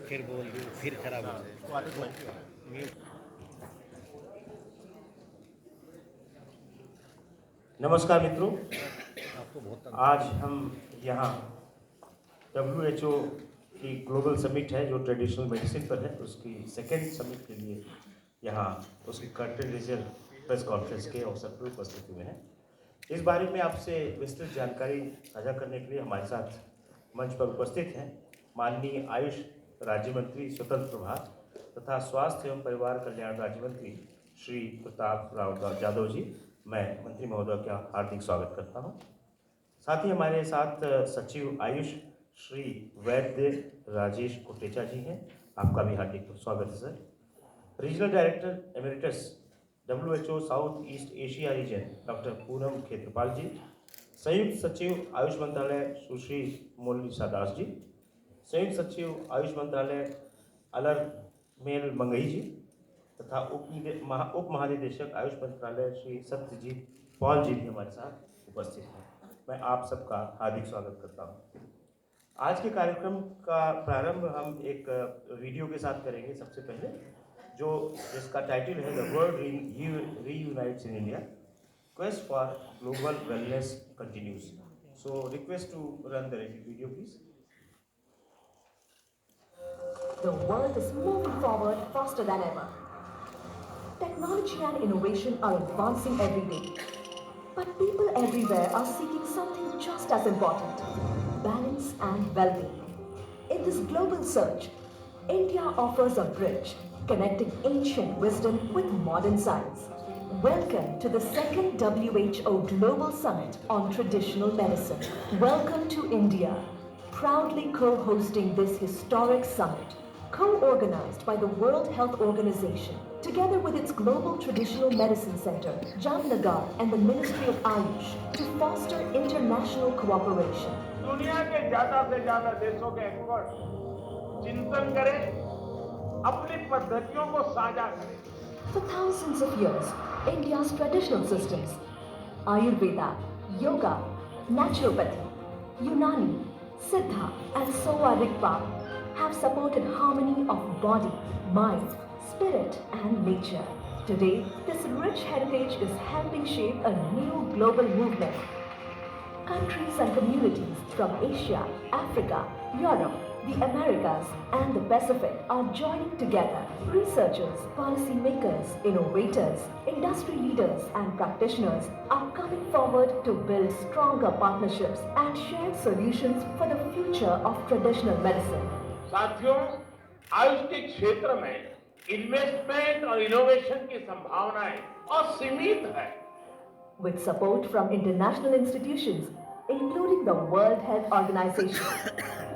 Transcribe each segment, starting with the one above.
फिर बोल दूँ फिर खराब हो जाए म्यूट। नमस्कार मित्रों, आपको बहुत आज हम यहाँ WHO की ग्लोबल समिट है जो ट्रेडिशनल मेडिसिन पर है, उसकी सेकेंड समिट के लिए यहाँ उसकी कर्टन रेजर प्रेस कॉन्फ्रेंस के अवसर पर उपस्थित हुए हैं। इस बारे में आपसे विस्तृत जानकारी साझा करने के लिए हमारे साथ मंच पर उपस्थित हैं माननीय आयुष राज्य मंत्री स्वतंत्र प्रभार तथा स्वास्थ्य एवं परिवार कल्याण राज्य मंत्री श्री प्रताप राव जादव जी। मैं मंत्री महोदय का हार्दिक स्वागत करता हूं। साथ ही हमारे साथ सचिव आयुष श्री वैद्य राजेश कोटेचा जी हैं, आपका भी हार्दिक स्वागत है sir. Regional director emeritus WHO South East Asia region doctor Poonam Khetrapal ji, संयुक्त सचिव आयुष मंत्रालय सुश्री मोनालिसा दास जी, संयुक्त सचिव आयुष मंत्रालय अलर मेल मंगई जी तथा उप महानिदेशक आयुष मंत्रालय श्री सत्यजीत पॉल जी भी हमारे साथ उपस्थित हैं। मैं आप सबका हार्दिक स्वागत करता हूं। आज के कार्यक्रम का प्रारंभ हम एक वीडियो के साथ करेंगे। सबसे पहले जो जिसका टाइटल है the world reunites in India, quest for global wellness continues. So request to run the video please. The world is moving forward faster than ever. Technology and innovation are advancing every day. But people everywhere are seeking something just as important: balance and well being. In this global search, India offers a bridge connecting ancient wisdom with modern science. Welcome to the second WHO Global Summit on Traditional Medicine. Welcome to India, proudly co hosting this historic summit. Co-organized by the World Health Organization, together with its Global Traditional Medicine Center, Jamnagar, and the Ministry of Ayush, to foster international cooperation. दुनिया के ज्यादा से ज्यादा देशों के expert चिंतन करें, अपनी पद्धतियों को साझा करें। For thousands of years, India's traditional systems, Ayurveda, Yoga, Naturopathy, Unani, Siddha, and Sowa Rigpa, have supported harmony of body, mind, spirit, and nature. Today, this rich heritage is helping shape a new global movement. Countries and communities from Asia, Africa, Europe, the Americas, and the Pacific are joining together. Researchers, policymakers, innovators, industry leaders, and practitioners are coming forward to build stronger partnerships and shared solutions for the future of traditional medicine. साथियों, आयुष के क्षेत्र में investment और innovation की संभावनाएं असीमित है। With support from international institutions, including the World Health Organization,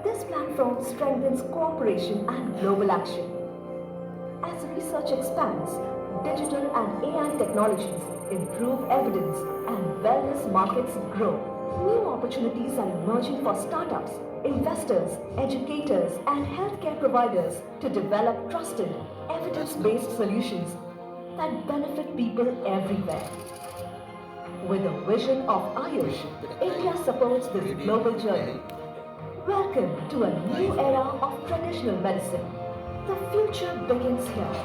this platform strengthens cooperation and global action. As research expands, digital and AI technologies improve evidence and wellness markets grow. New opportunities are emerging for startups, investors, educators, and healthcare providers to develop trusted, evidence-based solutions that benefit people everywhere. With the vision of Ayush, India supports this global journey. Welcome to a new era of traditional medicine. The future begins here.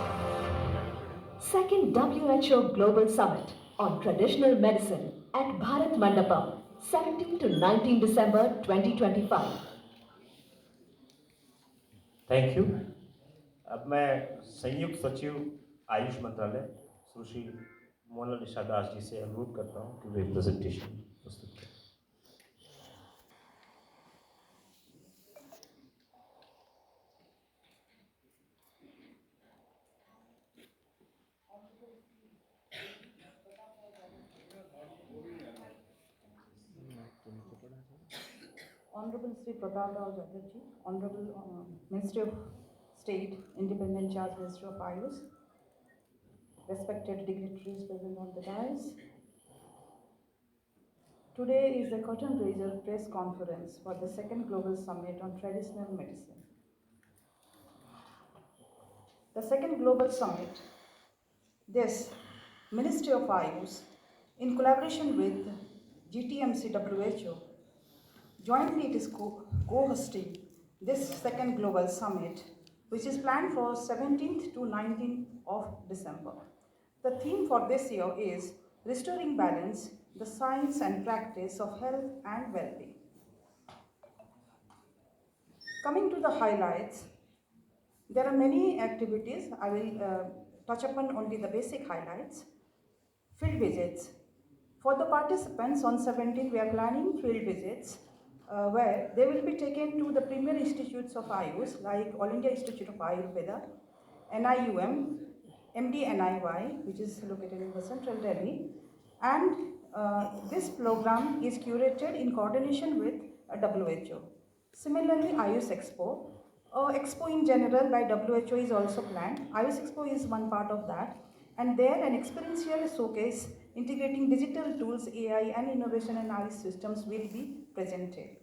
Second WHO Global Summit on Traditional Medicine at Bharat Mandapam, 17 to 19 December 2025. Thank you. अब मैं संयुक्त सचिव आयुष मंत्रालय सुश्री Mona Lisa Das ji से अनुरोध करता हूँ कि वे प्रेजेंटेशन प्रस्तुत करें। Honorable Sri Pratap Rao Jadavji, Honorable Ministry of State, Independent Charge Minister of Ayush, respected dignitaries present on the dais. Today is the curtain raiser press conference for the second Global Summit on Traditional Medicine. The second Global Summit, this Ministry of Ayush, in collaboration with GTMC WHO, jointly it is co-hosting this second Global Summit which is planned for 17th to 19th of December. The theme for this year is Restoring Balance, the Science and Practice of Health and Well-being. Coming to the highlights, there are many activities. I will touch upon only the basic highlights. Field visits. For the participants on 17th, we are planning field visits where they will be taken to the premier institutes of Ayush like All India Institute of Ayurveda, NIUM, MDNIY, which is located in the central Delhi, and this program is curated in coordination with WHO. Similarly, Ayush Expo. Expo in general by WHO is also planned. Ayush Expo is one part of that. And there an experiential showcase integrating digital tools, AI and innovation in Ayush systems will be presented.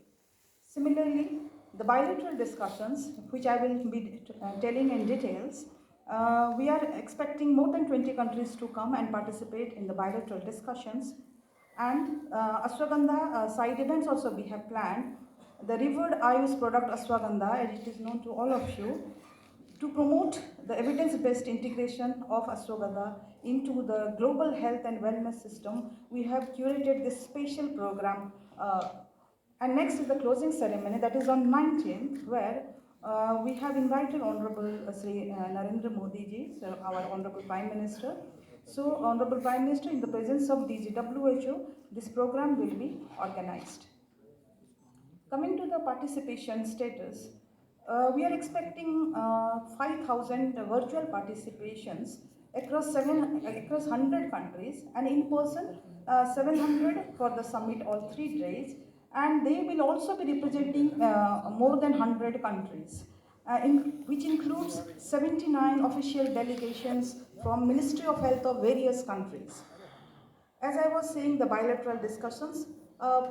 Similarly, the bilateral discussions, which I will be telling in details, we are expecting more than 20 countries to come and participate in the bilateral discussions. And Ashwagandha side events also we have planned. The revered Ayush product Ashwagandha, as it is known to all of you, to promote the evidence-based integration of Ashwagandha into the global health and wellness system, we have curated this special program. And next is the closing ceremony, that is on 19th, where we have invited Honorable Sri Narendra Modi ji, so our Honorable Prime Minister. So, Honorable Prime Minister, in the presence of DG WHO, this program will be organized. Coming to the participation status, we are expecting 5,000 virtual participations across 100 countries, and in person 700 for the summit all 3 days, and they will also be representing more than 100 countries, which includes 79 official delegations from Ministry of Health of various countries. As I was saying, the bilateral discussions,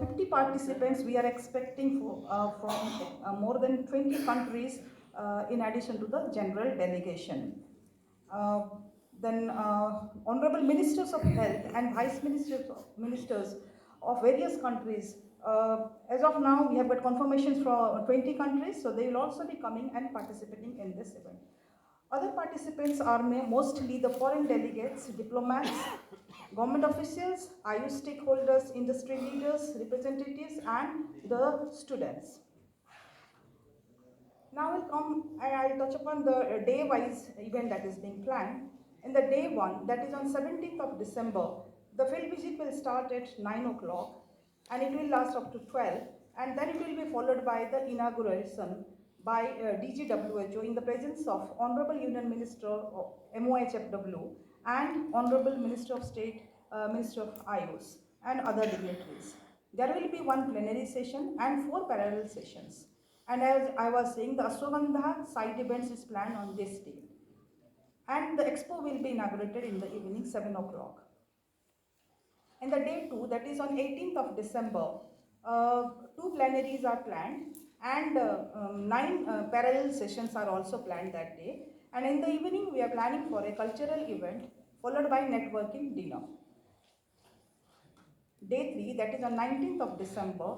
50 participants we are expecting from more than 20 countries in addition to the general delegation. Then Honorable Ministers of Health and Vice Ministers of various countries, as of now we have got confirmations from 20 countries, so they will also be coming and participating in this event. Other participants are mostly the foreign delegates, diplomats, government officials, Ayush stakeholders, industry leaders, representatives, and the students. Now I'll touch upon the day-wise event that is being planned. In the day 1, that is on 17th of December, the field visit will start at 9 o'clock and it will last up to 12, and then it will be followed by the inauguration by DGWHO in the presence of Honorable Union Minister of MOHFW and Honorable Minister of State, Minister of Ayush, and other dignitaries. There will be 1 plenary session and 4 parallel sessions. And as I was saying, the Ashwagandha side events is planned on this day. And the expo will be inaugurated in the evening 7 o'clock. In the day 2, that is on 18th of December, 2 plenaries are planned and 9 parallel sessions are also planned that day. And in the evening, we are planning for a cultural event followed by networking dinner. Day 3, that is on 19th of December,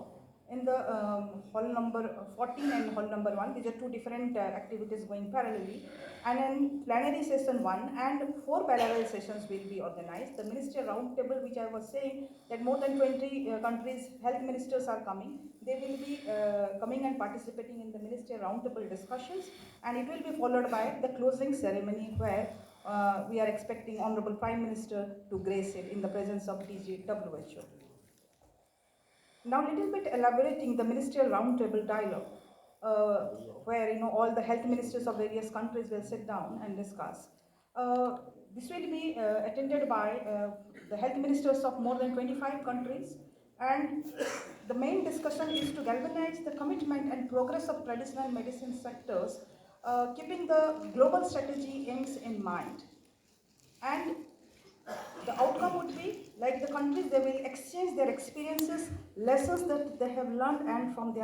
in the hall number 14 and hall number 1, these are 2 different activities going parallelly, and in plenary session 1 and 4 parallel sessions will be organized. The ministerial roundtable, which I was saying that more than 20 countries health ministers are coming, they will be coming and participating in the ministerial roundtable discussions, and it will be followed by the closing ceremony where we are expecting Honorable Prime Minister to grace it in the presence of DGWHO. Now, little bit elaborating the ministerial roundtable dialogue, where all the health ministers of various countries will sit down and discuss. This will be attended by the health ministers of more than 25 countries, and the main discussion is to galvanize the commitment and progress of traditional medicine sectors, keeping the global strategy aims in mind. And the outcome would be, like the countries, they will exchange their experiences, lessons that they have learned, and from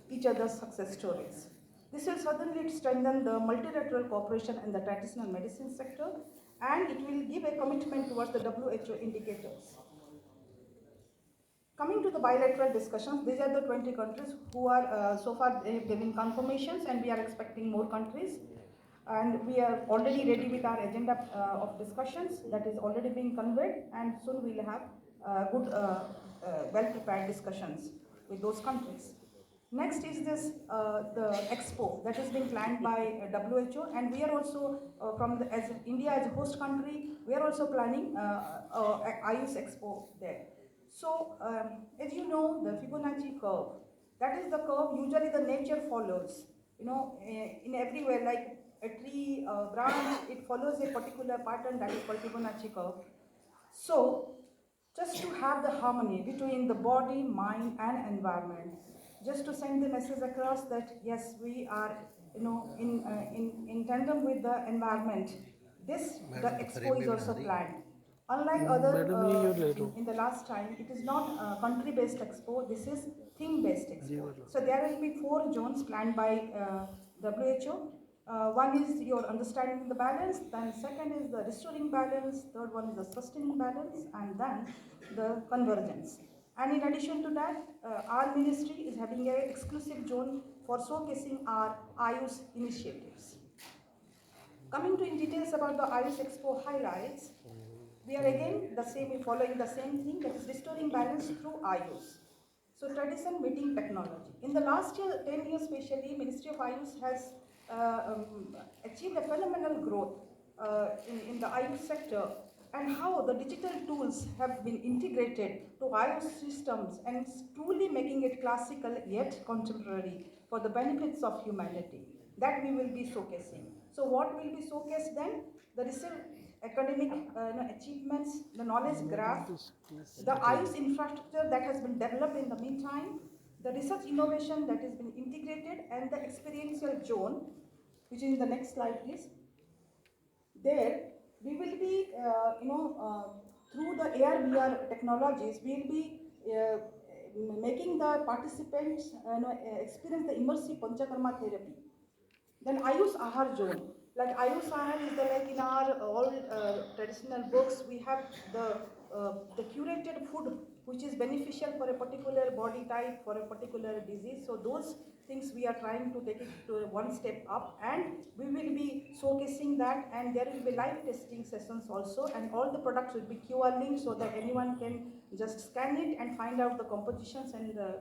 each other's success stories. This will certainly strengthen the multilateral cooperation in the traditional medicine sector, and it will give a commitment towards the WHO indicators. Coming to the bilateral discussions, these are the 20 countries who are so far they have given confirmations, and we are expecting more countries. And we are already ready with our agenda of discussions that is already being conveyed, and soon we'll have good, well-prepared discussions with those countries. Next is this the expo that is being planned by WHO, and we are also as India as a host country, we are also planning IUS Expo there. So as you know, the Fibonacci curve, that is the curve usually the nature follows. You know, in everywhere, like a tree branch, it follows a particular pattern that is called Fibonacci curve. So just to have the harmony between the body, mind, and environment, just to send the message across that yes, we are, you know, in tandem with the environment. The expo is also planned. Unlike other in the last time, it is not a country-based expo. This is theme-based expo. So there will be 4 zones planned by WHO. One is your understanding the balance, then second is the restoring balance, third one is the sustaining balance, and then the convergence. And in addition to that, our ministry is having an exclusive zone for showcasing our IUS initiatives. Coming to in details about the IUS Expo highlights, we are again following the same thing, that is restoring balance through IUS. So tradition meeting technology. In the last year, 10 years especially, Ministry of IUS has achieved a phenomenal growth in the IUS sector, and how the digital tools have been integrated to IUS systems and truly making it classical yet contemporary for the benefits of humanity. That we will be showcasing. So what will be showcased then? The research, academic achievements, the knowledge graph, the IUS infrastructure that has been developed in the meantime, the research innovation that has been integrated, and the experiential zone, which is in the next slide, please. There, we will be, through the AR/VR technologies, we will be making the participants experience the immersive Panchakarma therapy. Then IUS Ahar zone. Like IUS Ahar is like in our all traditional books, we have the curated food which is beneficial for a particular body type, for a particular disease. So those things we are trying to take it to one step up, and we will be showcasing that, and there will be live testing sessions also, and all the products will be QR linked so that anyone can just scan it and find out the compositions and the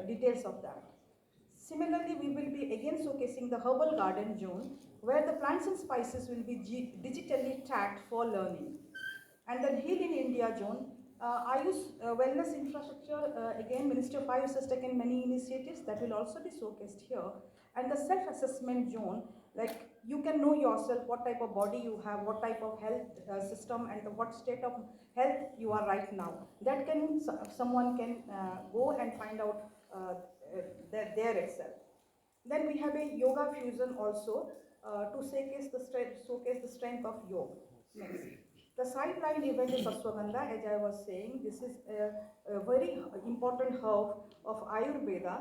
details of that. Similarly, we will be again showcasing the herbal garden zone, where the plants and spices will be digitally tagged for learning. And then Heal in India zone, IUS wellness infrastructure, again Ministry of IUS has taken many initiatives that will also be showcased here. And the self-assessment zone, like you can know yourself, what type of body you have, what type of health system, and what state of health you are right now. That can, someone can go and find out there itself. Then we have a yoga fusion also to showcase the strength of yoga. Next. The sideline event is Ashwagandha, as I was saying. This is a very important herb of Ayurveda,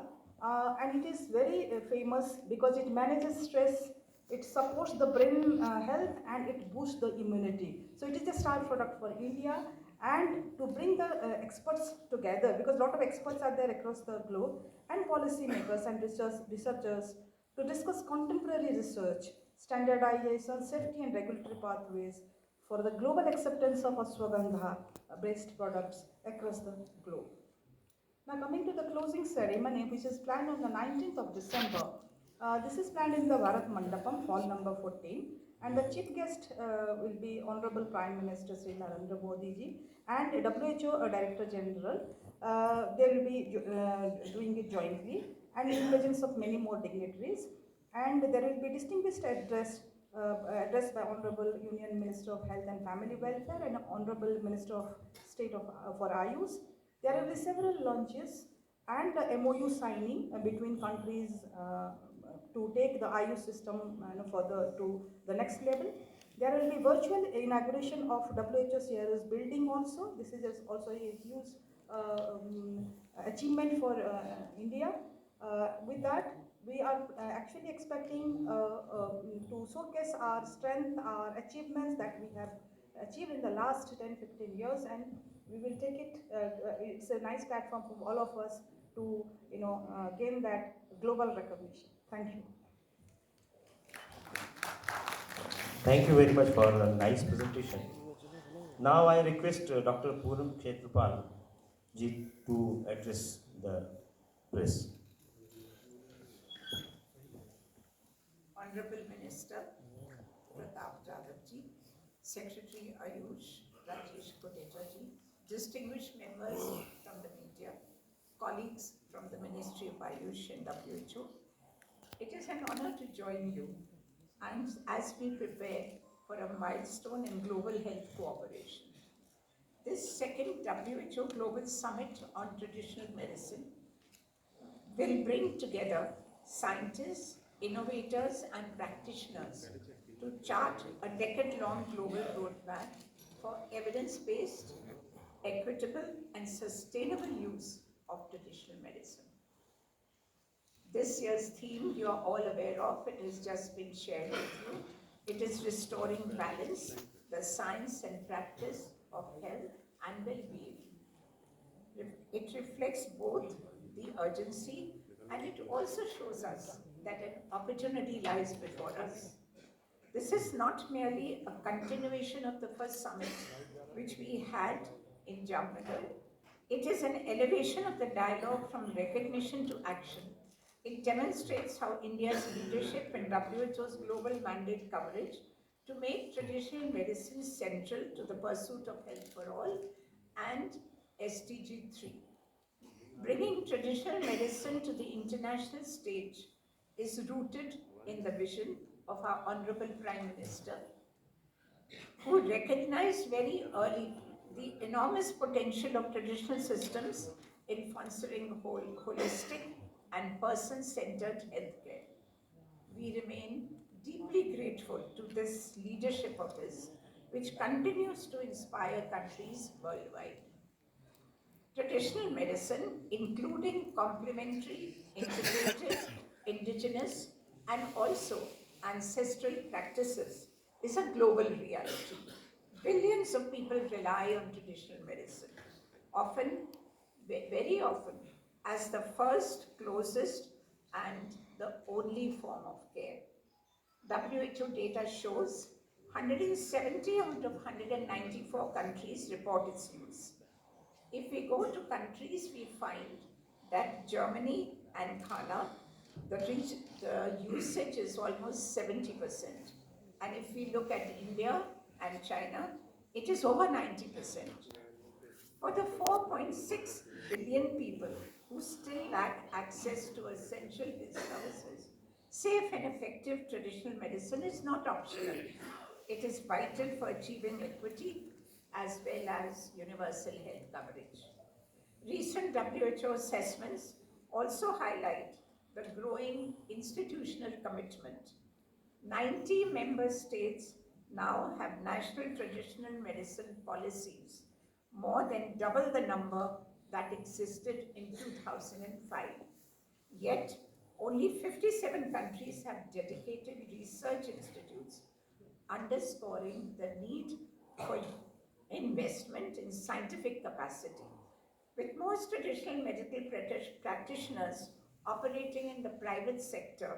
and it is very famous because it manages stress, it supports the brain health, and it boosts the immunity. So it is a star product for India, and to bring the experts together, because a lot of experts are there across the globe, and policymakers and researchers to discuss contemporary research, standardization, safety and regulatory pathways for the global acceptance of ashwagandha-based products across the globe. Now coming to the closing ceremony, which is planned on the 19th of December. This is planned in the Bharat Mandapam, hall number 14. And the chief guest will be Honorable Prime Minister Sri Narendra Modi ji and WHO Director General. They will be doing it jointly, and in presence of many more dignitaries. And there will be distinguished address by Honorable Union Minister of Health and Family Welfare and Honorable Minister of State for IUS. There will be several launches and MOU signing between countries to take the IUS system further to the next level. There will be virtual inauguration of WHO CRS building also. This is also a huge achievement for India. With that, we are actually expecting to showcase our strength, our achievements that we have achieved in the last 10-15 years, and we will take it, it's a nice platform for all of us to gain that global recognition. Thank you. Thank you very much for a nice presentation. Now I request Dr. Poonam Kshetrapal ji to address the press. Honorable Minister Pratap Jadhav ji, Secretary Ayush Rajesh Kotecha ji, distinguished members from the media, colleagues from the Ministry of Ayush and WHO, it is an honor to join you and as we prepare for a milestone in global health cooperation. This second WHO Global Summit on Traditional Medicine will bring together scientists, innovators, and practitioners to chart a decade-long global roadmap for evidence-based, equitable, and sustainable use of traditional medicine. This year's theme you are all aware of, it has just been shared with you. It is restoring balance, the science and practice of health and well-being. It reflects both the urgency and it also shows us that an opportunity lies before us. This is not merely a continuation of the first summit which we had in Jamnagar. It is an elevation of the dialogue from recognition to action. It demonstrates how India's leadership in WHO's global mandate coverage to make traditional medicine central to the pursuit of health for all and SDG 3. Bringing traditional medicine to the international stage is rooted in the vision of our Honorable Prime Minister, who recognized very early the enormous potential of traditional systems in fostering holistic and person-centered healthcare. We remain deeply grateful to this leadership of his, which continues to inspire countries worldwide. Traditional medicine, including complementary, integrated, indigenous, and also ancestral practices, is a global reality. Billions of people rely on traditional medicine, often, very often, as the first, closest, and the only form of care. WHO data shows 170 out of 194 countries report its use. If we go to countries, we find that Germany and Ghana, the usage is almost 70%. And if we look at India and China, it is over 90%. For the 4.6 billion people who still lack access to essential health services, safe and effective traditional medicine is not optional. It is vital for achieving equity as well as universal health coverage. Recent WHO assessments also highlight the growing institutional commitment. 90 member states now have national traditional medicine policies, more than double the number that existed in 2005. Yet, only 57 countries have dedicated research institutes, underscoring the need for investment in scientific capacity. With most traditional medical practitioners operating in the private sector,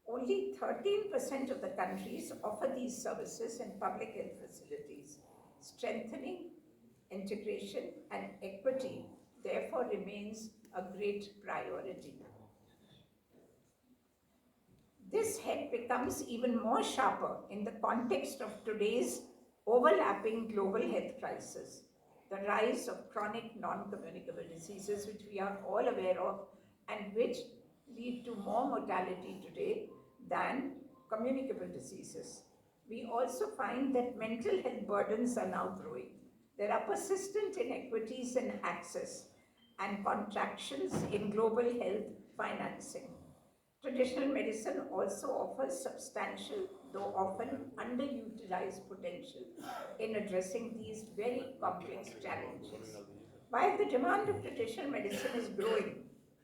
only 13% of the countries offer these services in public health facilities. Strengthening integration and equity therefore remains a great priority. This head becomes even more sharper in the context of today's overlapping global health crisis, the rise of chronic non-communicable diseases, which we are all aware of and which lead to more mortality today than communicable diseases. We also find that mental health burdens are now growing. There are persistent inequities in access and contractions in global health financing. Traditional medicine also offers substantial, though often underutilized potential in addressing these very complex challenges. While the demand of traditional medicine is growing,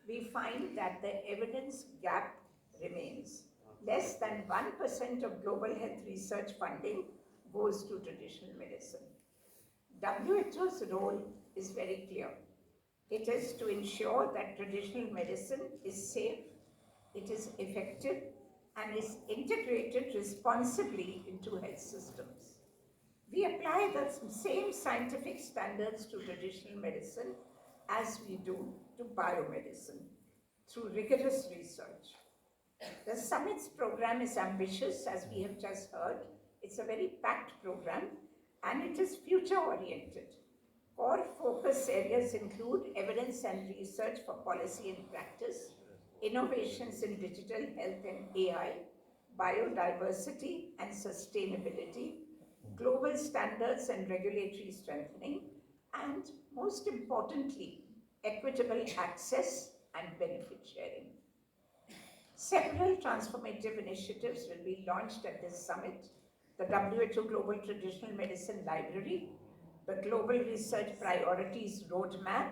we find that the evidence gap remains. Less than 1% of global health research funding goes to traditional medicine. WHO's role is very clear. It is to ensure that traditional medicine is safe, it is effective, and is integrated responsibly into health systems. We apply the same scientific standards to traditional medicine as we do to biomedicine through rigorous research. The summit's program is ambitious, as we have just heard. It's a very packed program and it is future oriented. Core focus areas include evidence and research for policy and practice, innovations in digital health and AI, biodiversity and sustainability, global standards and regulatory strengthening, and most importantly, equitable access and benefit sharing. Several transformative initiatives will be launched at this summit: the WHO Global Traditional Medicine Library, the Global Research Priorities Roadmap,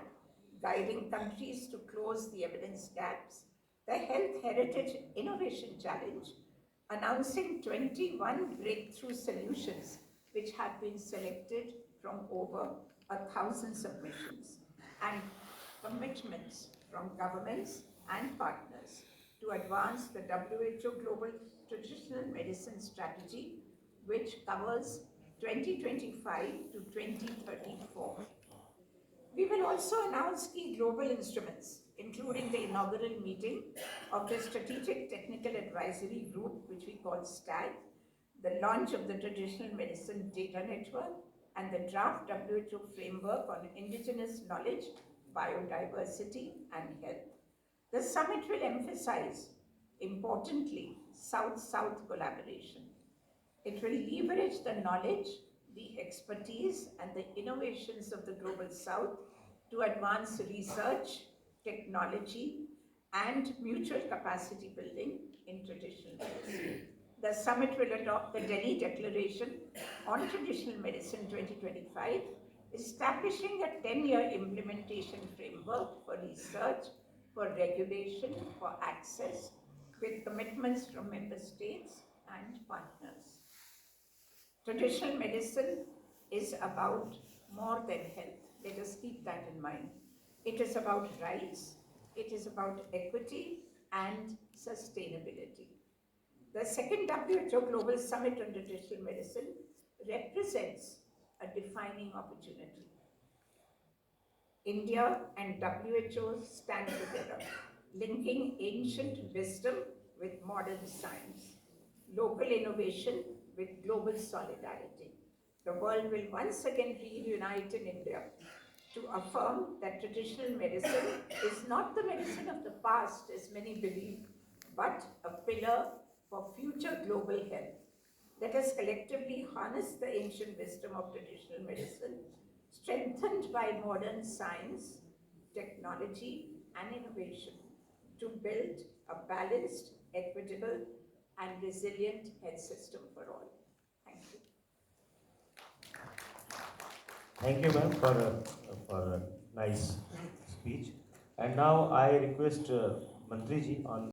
guiding countries to close the evidence gaps, the Health Heritage Innovation Challenge, announcing 21 breakthrough solutions which have been selected from over 1,000 submissions, and commitments from governments and partners to advance the WHO Global Traditional Medicine Strategy, which covers 2025 to 2034. We will also announce key global instruments, including the inaugural meeting of the Strategic Technical Advisory Group, which we call STAG, the launch of the Traditional Medicine Data Network, and the draft WHO framework on indigenous knowledge, biodiversity, and health. The summit will emphasize, importantly, South-South collaboration. It will leverage the knowledge, the expertise, and the innovations of the Global South to advance research, technology, and mutual capacity building in traditional medicine. The summit will adopt the Delhi Declaration on Traditional Medicine 2025, establishing a 10-year implementation framework for research, for regulation, for access, with commitments from member states and partners. Traditional medicine is about more than health. Let us keep that in mind. It is about rights, it is about equity and sustainability. The second WHO Global Summit on Traditional Medicine represents a defining opportunity. India and WHO stand together, linking ancient wisdom with modern science, local innovation with global solidarity. The world will once again reunite in India to affirm that traditional medicine is not the medicine of the past, as many believe, but a pillar for future global health. Let us collectively harness the ancient wisdom of traditional medicine, strengthened by modern science, technology, and innovation, to build a balanced, equitable, and resilient health system for all. Thank you. Thank you, ma'am, for a nice speech. And now I request Mantri ji on